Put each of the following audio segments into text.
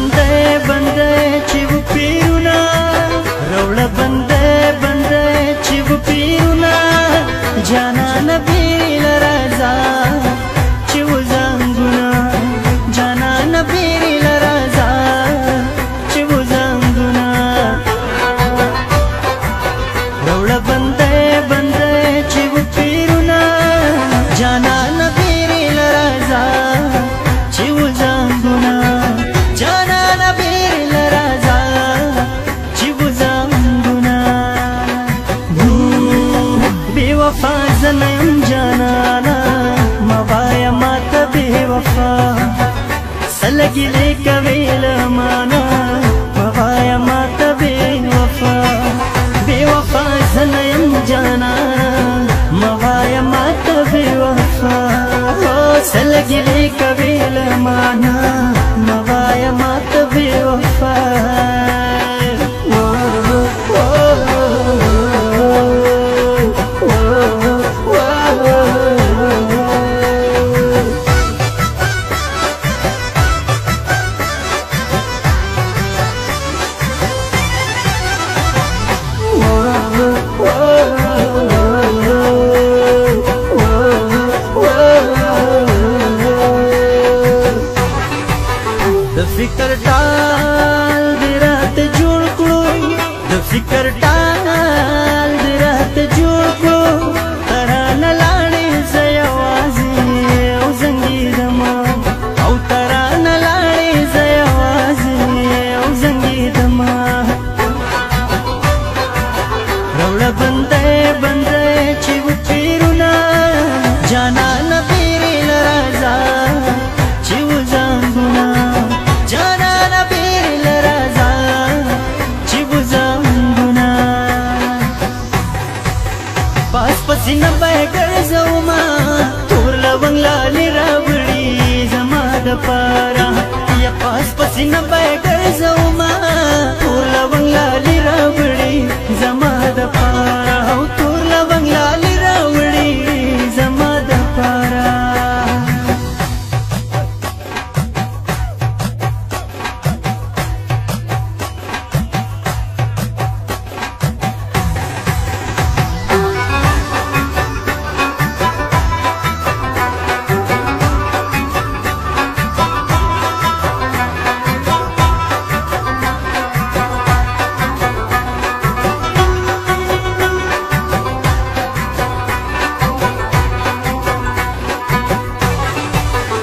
بندې بندې چې و پیرونه روړه بندې بندې چې و پیرونه جانان بیرل راځه چې و زنګونه جانان بیرل راځه چې و زنګونه روړه بندې بندې چې و پیرونه جانان بیرل راځه چې و زنګونه جانان بیرل راځه چې و زنګونه بے وفا زنم جانانا موایا ماتا بے وفا سلگی لے کویل مانا موایا ماتا بے وفا بے وفا زنم جانانا موایا ماتا بے وفا سلگی لے کویل مانا موایا ماتا بے وفا فکر ټال دې راته جوړ کړو د فکر ټال دې راته جوړ کړو ترانه لاړې زه یوازې او زنګېدمه او ترانه لاړې زه یوازې او زنګېدمه روړه بندې بندې چې و پیرونه جانانه بیرل راځه چې و زنګونه جانانا بیرل راځه چې و زنګونه پاس پسینه به ګرځومه تور لونګ لالې راوړي زما دپاره یا پاس پسینه به ګرځومه تور لونګ لالې راوړي زما دپاره او تور لونګ لالې راوړي زما دپاره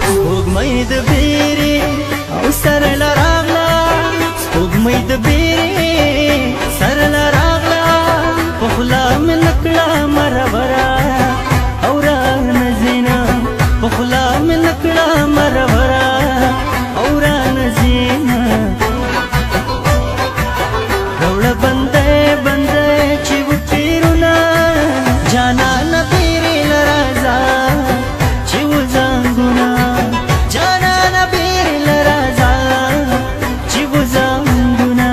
سپوږمۍ د بیرې او سره له راغله سپوږمۍ د بیرې سره له راغله په خوله مې نه کړه مربره او رانه ځینه په خوله مې نه کړه مربره او رانه ځینه روړه بندې بندې چې و پیرونه جانانه بیرل راځه چې و زنګونه جانانا بیرل راځه چې و زنګونه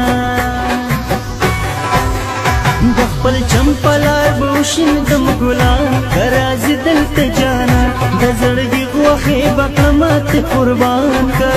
د خپل چمپلار به وشیندم ګلان که راځي دلته جانا د زړګي غوښې به کړمه ته قربان که